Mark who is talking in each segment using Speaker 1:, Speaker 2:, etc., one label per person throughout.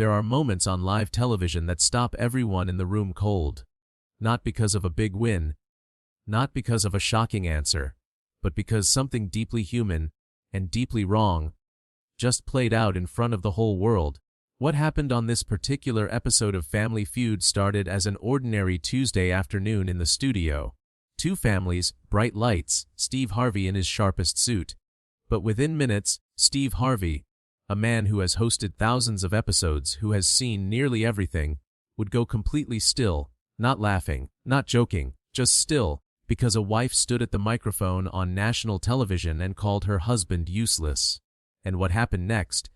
Speaker 1: There are moments on live television that stop everyone in the room cold. Not because of a big win, not because of a shocking answer, but because something deeply human and deeply wrong just played out in front of the whole world. What happened on this particular episode of Family Feud started as an ordinary Tuesday afternoon in the studio. Two families, bright lights, Steve Harvey in his sharpest suit. But within minutes, Steve Harvey, a man who has hosted thousands of episodes, who has seen nearly everything, would go completely still, not laughing, not joking, just still, because a wife stood at the microphone on national television and called her husband useless. And what happened next?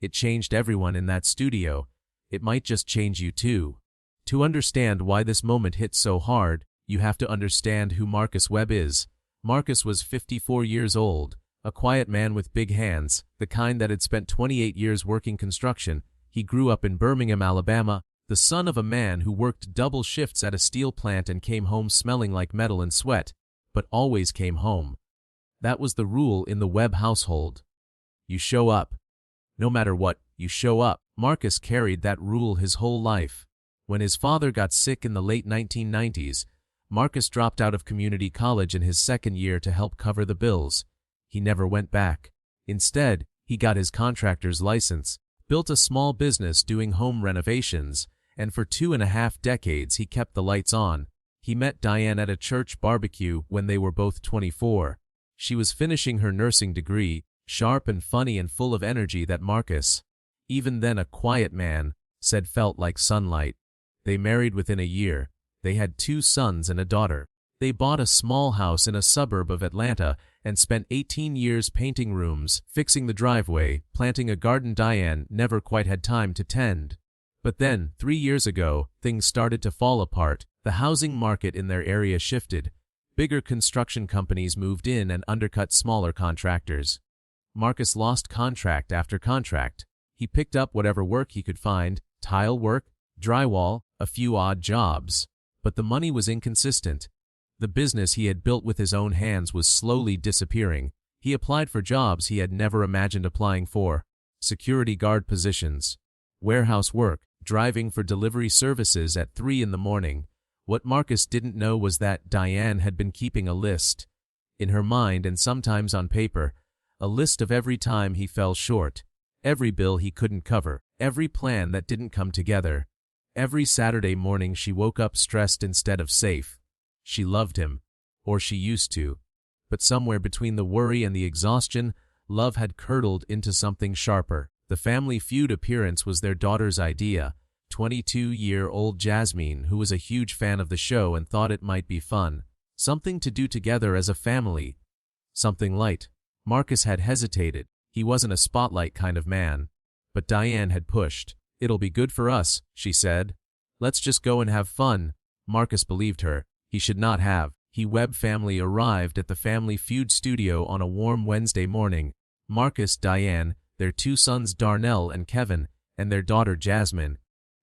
Speaker 1: It changed everyone in that studio. It might just change you too. To understand why this moment hit so hard, you have to understand who Marcus Webb is. Marcus was 54 years old, a quiet man with big hands, the kind that had spent 28 years working construction. He grew up in Birmingham, Alabama, the son of a man who worked double shifts at a steel plant and came home smelling like metal and sweat, but always came home. That was the rule in the Webb household. You show up. No matter what, you show up. Marcus carried that rule his whole life. When his father got sick in the late 1990s, Marcus dropped out of community college in his second year to help cover the bills. He never went back. Instead, he got his contractor's license, built a small business doing home renovations, and for 2.5 decades he kept the lights on. He met Diane at a church barbecue when they were both 24. She was finishing her nursing degree, sharp and funny and full of energy that Marcus, even then a quiet man, said felt like sunlight. They married within a year. They had 2 sons and a daughter. They bought a small house in a suburb of Atlanta and spent 18 years painting rooms, fixing the driveway, planting a garden Diane never quite had time to tend. But then, 3 years ago, things started to fall apart. The housing market in their area shifted. Bigger construction companies moved in and undercut smaller contractors. Marcus lost contract after contract. He picked up whatever work he could find, tile work, drywall, a few odd jobs. But the money was inconsistent. The business he had built with his own hands was slowly disappearing. He applied for jobs he had never imagined applying for. Security guard positions, warehouse work, driving for delivery services at 3 in the morning. What Marcus didn't know was that Diane had been keeping a list, in her mind and sometimes on paper, a list of every time he fell short, every bill he couldn't cover, every plan that didn't come together. Every Saturday morning she woke up stressed instead of safe. She loved him, or she used to. But somewhere between the worry and the exhaustion, love had curdled into something sharper. The Family Feud appearance was their daughter's idea, 22-year-old Jasmine, who was a huge fan of the show and thought it might be fun. Something to do together as a family. Something light. Marcus had hesitated. He wasn't a spotlight kind of man. But Diane had pushed. "It'll be good for us," she said. "Let's just go and have fun." Marcus believed her. He should not have. The Webb family arrived at the Family Feud studio on a warm Wednesday morning. Marcus, Diane, their 2 sons Darnell and Kevin, and their daughter Jasmine.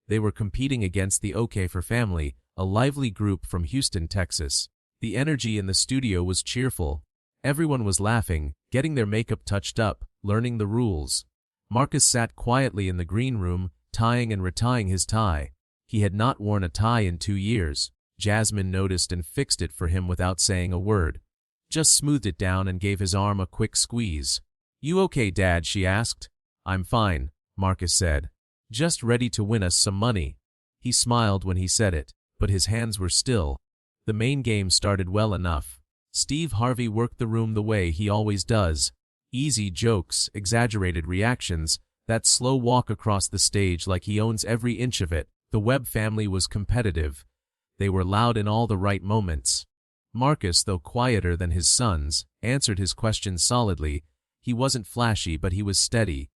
Speaker 1: They were competing against the OK for Family, a lively group from Houston, Texas. The energy in the studio was cheerful. Everyone was laughing, getting their makeup touched up, learning the rules. Marcus sat quietly in the green room, tying and retying his tie. He had not worn a tie in 2 years. Jasmine noticed and fixed it for him without saying a word. Just smoothed it down and gave his arm a quick squeeze. "You okay, Dad?" she asked. "I'm fine," Marcus said. "Just ready to win us some money." He smiled when he said it, but his hands were still. The main game started well enough. Steve Harvey worked the room the way he always does. Easy jokes, exaggerated reactions, that slow walk across the stage like he owns every inch of it. The Webb family was competitive. They were loud in all the right moments. Marcus, though quieter than his sons, answered his questions solidly. He wasn't flashy, but he was steady.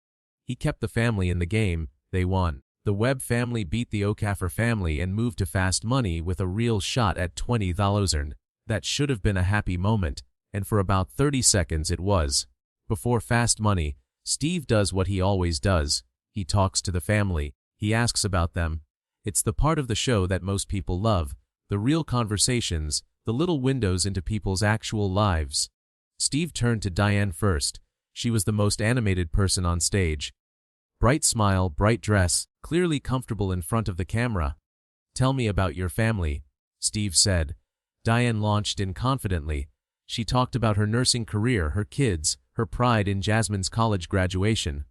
Speaker 1: He kept the family in the game. They won. The Webb family beat the Okafor family and moved to fast money with a real shot at $20,000. That should have been a happy moment, and for about 30 seconds it was. Before fast money, Steve does what he always does. He talks to the family. He asks about them. It's the part of the show that most people love, the real conversations, the little windows into people's actual lives. Steve turned to Diane first. She was the most animated person on stage. Bright smile, bright dress, clearly comfortable in front of the camera. "Tell me about your family," Steve said. Diane launched in confidently. She talked about her nursing career, her kids, her pride in Jasmine's college graduation.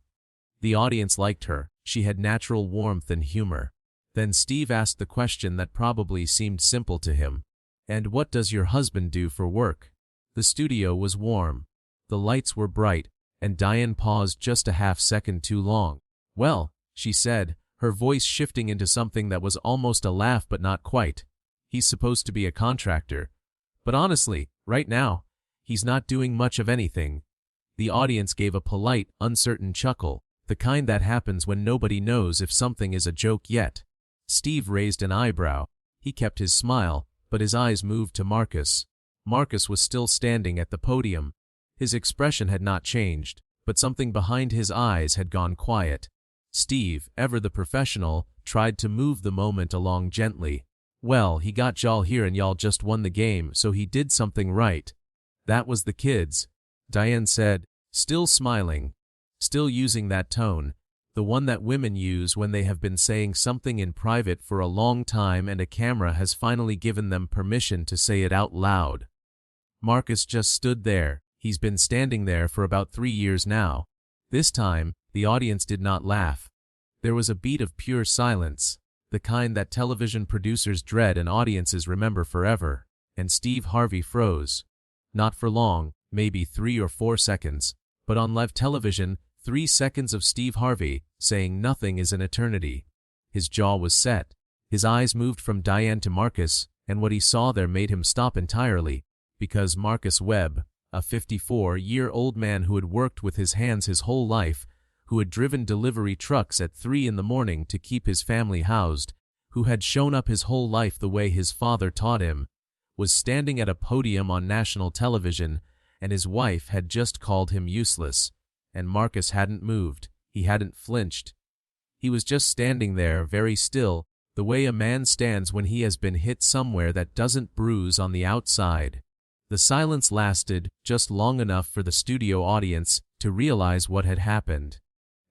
Speaker 1: The audience liked her. She had natural warmth and humor. Then Steve asked the question that probably seemed simple to him. "And what does your husband do for work?" The studio was warm. The lights were bright, and Diane paused just a half-second too long. "Well," she said, her voice shifting into something that was almost a laugh but not quite. "He's supposed to be a contractor. But honestly, right now, he's not doing much of anything." The audience gave a polite, uncertain chuckle, the kind that happens when nobody knows if something is a joke yet. Steve raised an eyebrow. He kept his smile, but his eyes moved to Marcus. Marcus was still standing at the podium. His expression had not changed, but something behind his eyes had gone quiet. Steve, ever the professional, tried to move the moment along gently. "Well, he got y'all here and y'all just won the game, so he did something right." "That was the kids," Diane said, still smiling, still using that tone, the one that women use when they have been saying something in private for a long time and a camera has finally given them permission to say it out loud. Marcus just stood there. He's been standing there for about 3 years now. This time, the audience did not laugh. There was a beat of pure silence, the kind that television producers dread and audiences remember forever, and Steve Harvey froze. Not for long, maybe 3 or 4 seconds, but on live television, 3 seconds of Steve Harvey saying nothing is an eternity. His jaw was set. His eyes moved from Diane to Marcus, and what he saw there made him stop entirely, because Marcus Webb, a 54-year-old man who had worked with his hands his whole life, who had driven delivery trucks at 3 in the morning to keep his family housed, who had shown up his whole life the way his father taught him, was standing at a podium on national television, and his wife had just called him useless, and Marcus hadn't moved, he hadn't flinched. He was just standing there, very still, the way a man stands when he has been hit somewhere that doesn't bruise on the outside. The silence lasted just long enough for the studio audience to realize what had happened.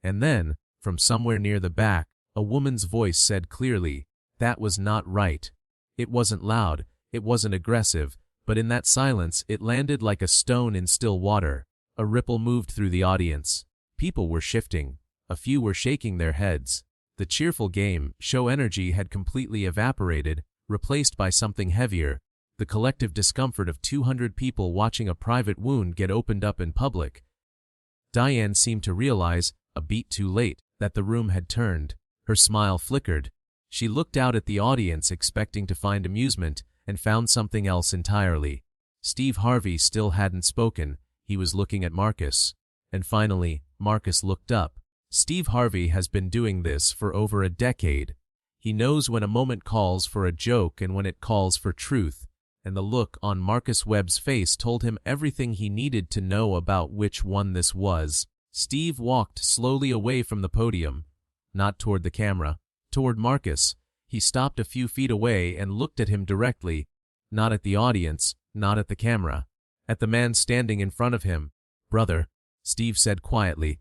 Speaker 1: And then, from somewhere near the back, a woman's voice said clearly, "That was not right." It wasn't loud, it wasn't aggressive, but in that silence it landed like a stone in still water. A ripple moved through the audience. People were shifting. A few were shaking their heads. The cheerful game, show energy had completely evaporated, replaced by something heavier. The collective discomfort of 200 people watching a private wound get opened up in public. Diane seemed to realize, a beat too late, that the room had turned. Her smile flickered. She looked out at the audience expecting to find amusement, and found something else entirely. Steve Harvey still hadn't spoken. He was looking at Marcus. And finally, Marcus looked up. Steve Harvey has been doing this for over a decade. He knows when a moment calls for a joke and when it calls for truth, and the look on Marcus Webb's face told him everything he needed to know about which one this was. Steve walked slowly away from the podium, not toward the camera, toward Marcus. He stopped a few feet away and looked at him directly, not at the audience, not at the camera, at the man standing in front of him. "Brother," Steve said quietly,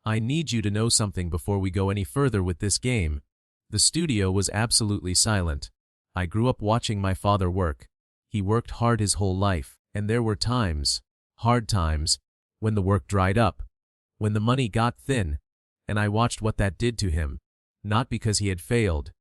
Speaker 1: "I need you to know something before we go any further with this game." The studio was absolutely silent. "I grew up watching my father work. He worked hard his whole life, and there were times, hard times, when the work dried up, when the money got thin, and I watched what that did to him, not because he had failed,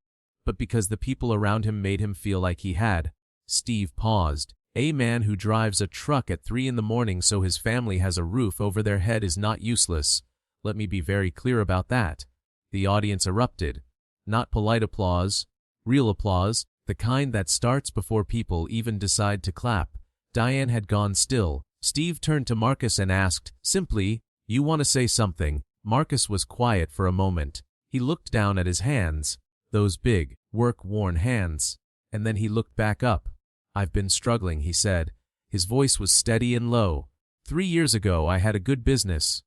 Speaker 1: but because the people around him made him feel like he had." Steve paused. "A man who drives a truck at 3 in the morning so his family has a roof over their head is not useless. Let me be very clear about that." The audience erupted. Not polite applause, real applause, the kind that starts before people even decide to clap. Diane had gone still. Steve turned to Marcus and asked, simply, "You want to say something?" Marcus was quiet for a moment. He looked down at his hands, those big, work-worn hands, and then he looked back up. "I've been struggling," he said. His voice was steady and low. 3 years ago I had a good business.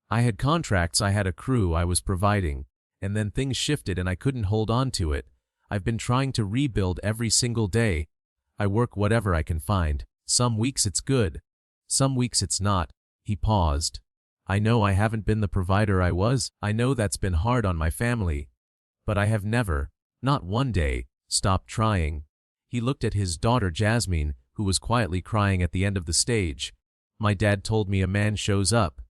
Speaker 1: I had contracts, I had a crew I was providing, and then things shifted and I couldn't hold on to it. I've been trying to rebuild every single day. I work whatever I can find. Some weeks it's good. Some weeks it's not." He paused. I know I haven't been the provider I was. I know that's been hard on my family. But I have never, not one day, stopped trying." He looked at his daughter Jasmine, who was quietly crying at the end of the stage. "My dad told me a man shows up.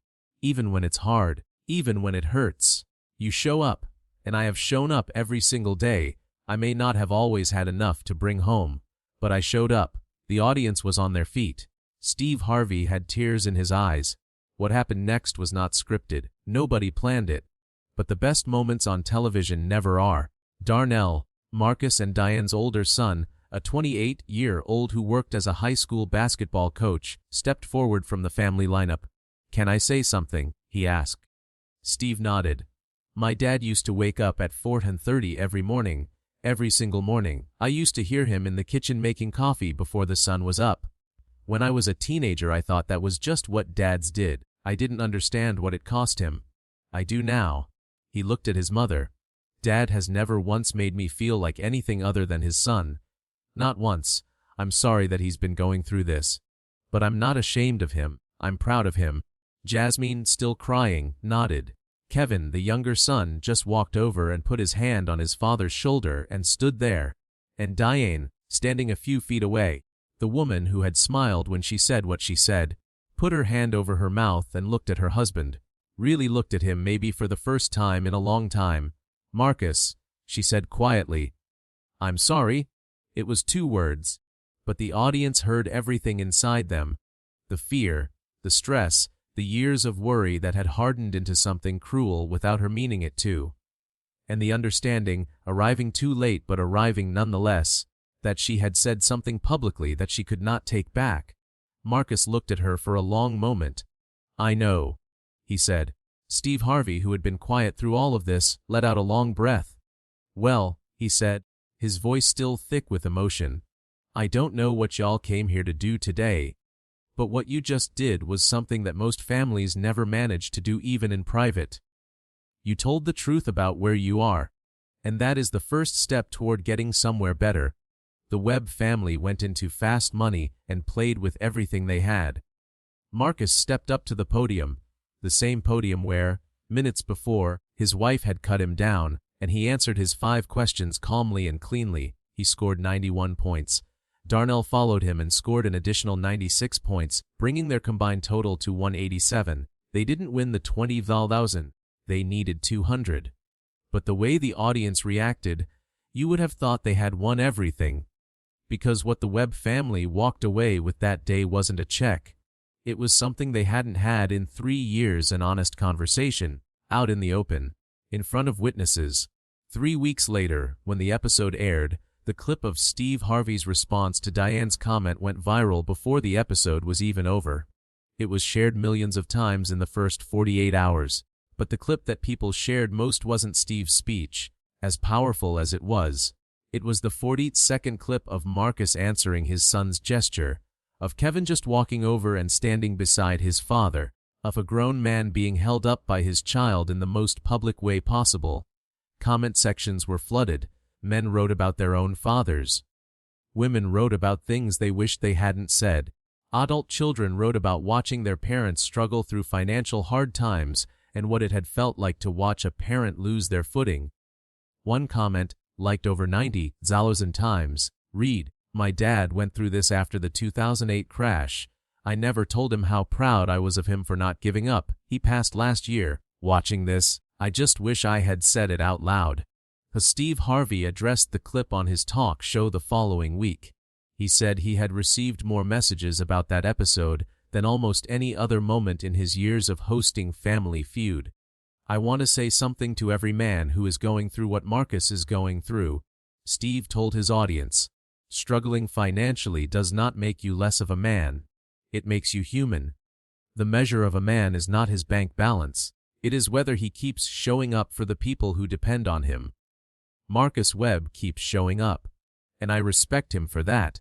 Speaker 1: Even when it's hard, even when it hurts. You show up, and I have shown up every single day. I may not have always had enough to bring home, but I showed up." The audience was on their feet. Steve Harvey had tears in his eyes. What happened next was not scripted. Nobody planned it. But the best moments on television never are. Darnell, Marcus and Diane's older son, a 28-year-old who worked as a high school basketball coach, stepped forward from the family lineup. "Can I say something?" he asked. Steve nodded. "My dad used to wake up at 4:30 every morning. Every single morning. I used to hear him in the kitchen making coffee before the sun was up. When I was a teenager, I thought that was just what dads did. I didn't understand what it cost him. I do now." He looked at his mother. "Dad has never once made me feel like anything other than his son. Not once. I'm sorry that he's been going through this. But I'm not ashamed of him. I'm proud of him." Jasmine, still crying, nodded. Kevin, the younger son, just walked over and put his hand on his father's shoulder and stood there. And Diane, standing a few feet away, the woman who had smiled when she said what she said, put her hand over her mouth and looked at her husband. Really looked at him, maybe for the first time in a long time. "Marcus," she said quietly. "I'm sorry." It was 2 words. But the audience heard everything inside them. The fear, the stress, the years of worry that had hardened into something cruel without her meaning it to. And the understanding, arriving too late but arriving nonetheless, that she had said something publicly that she could not take back. Marcus looked at her for a long moment. "I know," he said. Steve Harvey, who had been quiet through all of this, let out a long breath. "Well," he said, his voice still thick with emotion, "I don't know what y'all came here to do today. But what you just did was something that most families never manage to do even in private. You told the truth about where you are. And that is the first step toward getting somewhere better." The Webb family went into fast money and played with everything they had. Marcus stepped up to the podium, the same podium where, minutes before, his wife had cut him down, and he answered his 5 questions calmly and cleanly. He scored 91 points. Darnell followed him and scored an additional 96 points, bringing their combined total to 187. They didn't win the 20,000. They needed 200. But the way the audience reacted, you would have thought they had won everything. Because what the Webb family walked away with that day wasn't a check. It was something they hadn't had in 3 years, an honest conversation, out in the open, in front of witnesses. 3 weeks later, when the episode aired, the clip of Steve Harvey's response to Diane's comment went viral before the episode was even over. It was shared millions of times in the first 48 hours. But the clip that people shared most wasn't Steve's speech, as powerful as it was. It was the 40-second clip of Marcus answering his son's gesture, of Kevin just walking over and standing beside his father, of a grown man being held up by his child in the most public way possible. Comment sections were flooded. Men wrote about their own fathers. Women wrote about things they wished they hadn't said. Adult children wrote about watching their parents struggle through financial hard times and what it had felt like to watch a parent lose their footing. One comment, liked over 90,000 times, read, "My dad went through this after the 2008 crash. I never told him how proud I was of him for not giving up. He passed last year. Watching this, I just wish I had said it out loud." Steve Harvey addressed the clip on his talk show the following week. He said he had received more messages about that episode than almost any other moment in his years of hosting Family Feud. "I want to say something to every man who is going through what Marcus is going through," Steve told his audience. "Struggling financially does not make you less of a man. It makes you human. The measure of a man is not his bank balance. It is whether he keeps showing up for the people who depend on him. Marcus Webb keeps showing up, and I respect him for that."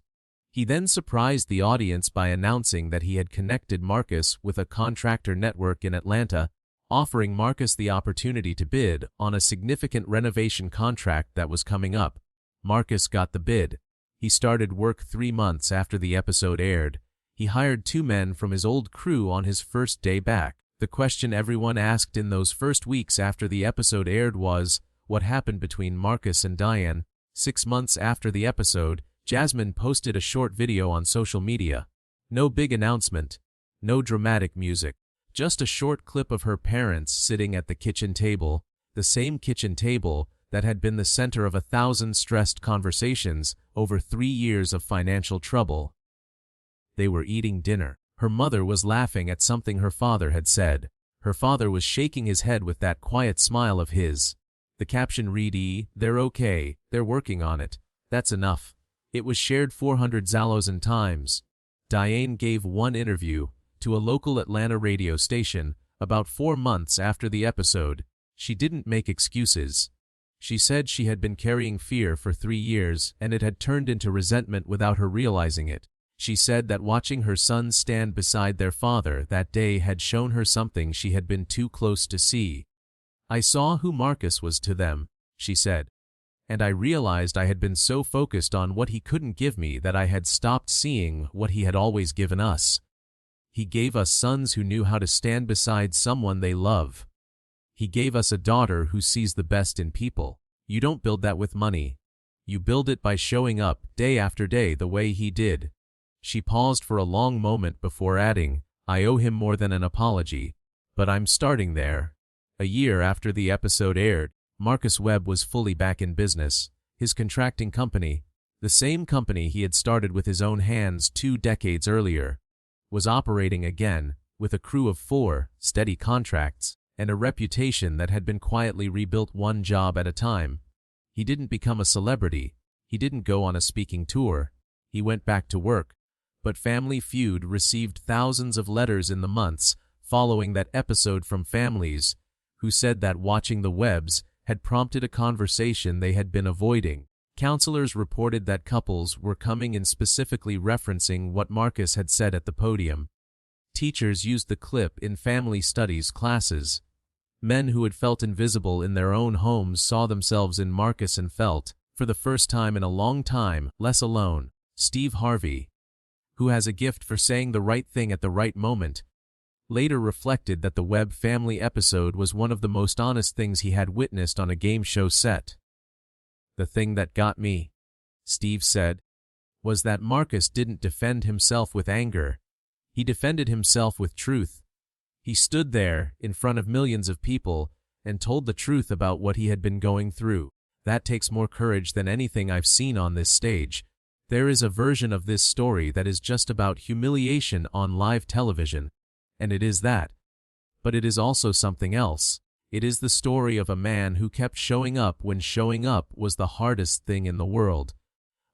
Speaker 1: He then surprised the audience by announcing that he had connected Marcus with a contractor network in Atlanta, offering Marcus the opportunity to bid on a significant renovation contract that was coming up. Marcus got the bid. He started work 3 months after the episode aired. He hired 2 men from his old crew on his first day back. The question everyone asked in those first weeks after the episode aired was, what happened between Marcus and Diane? 6 months after the episode, Jasmine posted a short video on social media. No big announcement, no dramatic music, just a short clip of her parents sitting at the kitchen table, the same kitchen table that had been the center of 1,000 stressed conversations over 3 years of financial trouble. They were eating dinner. Her mother was laughing at something her father had said. Her father was shaking his head with that quiet smile of his. The caption read, "They're okay, they're working on it. That's enough." It was shared 400,000 times. Diane gave one interview to a local Atlanta radio station about 4 months after the episode. She didn't make excuses. She said she had been carrying fear for 3 years and it had turned into resentment without her realizing it. She said that watching her sons stand beside their father that day had shown her something she had been too close to see. "I saw who Marcus was to them," she said, "and I realized I had been so focused on what he couldn't give me that I had stopped seeing what he had always given us. He gave us sons who knew how to stand beside someone they love. He gave us a daughter who sees the best in people. You don't build that with money. You build it by showing up day after day the way he did." She paused for a long moment before adding, "I owe him more than an apology, but I'm starting there." A year after the episode aired, Marcus Webb was fully back in business. His contracting company, the same company he had started with his own hands 2 decades earlier, was operating again with a crew of 4, steady contracts, and a reputation that had been quietly rebuilt one job at a time. He didn't become a celebrity. He didn't go on a speaking tour. He went back to work. But Family Feud received thousands of letters in the months following that episode from families who said that watching the Webbs had prompted a conversation they had been avoiding. Counselors reported that couples were coming in specifically referencing what Marcus had said at the podium. Teachers used the clip in family studies classes. Men who had felt invisible in their own homes saw themselves in Marcus and felt, for the first time in a long time, less alone. Steve Harvey, who has a gift for saying the right thing at the right moment, later reflected that the Webb family episode was one of the most honest things he had witnessed on a game show set. "The thing that got me," Steve said, "was that Marcus didn't defend himself with anger. He defended himself with truth. He stood there in front of millions of people and told the truth about what he had been going through. That takes more courage than anything I've seen on this stage. There is a version of this story that is just about humiliation on live television, and it is that. But it is also something else. It is the story of a man who kept showing up when showing up was the hardest thing in the world.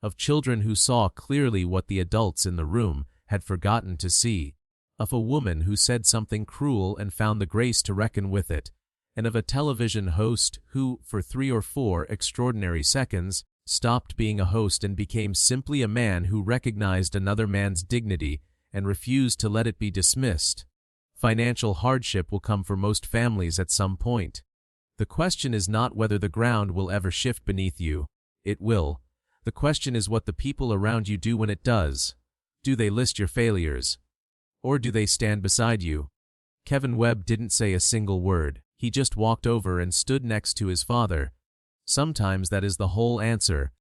Speaker 1: Of children who saw clearly what the adults in the room had forgotten to see. Of a woman who said something cruel and found the grace to reckon with it. And of a television host who, for 3 or 4 extraordinary seconds, stopped being a host and became simply a man who recognized another man's dignity and refused to let it be dismissed. Financial hardship will come for most families at some point. The question is not whether the ground will ever shift beneath you. It will. The question is what the people around you do when it does. Do they list your failures? Or do they stand beside you? Kevin Webb didn't say a single word. He just walked over and stood next to his father. Sometimes that is the whole answer.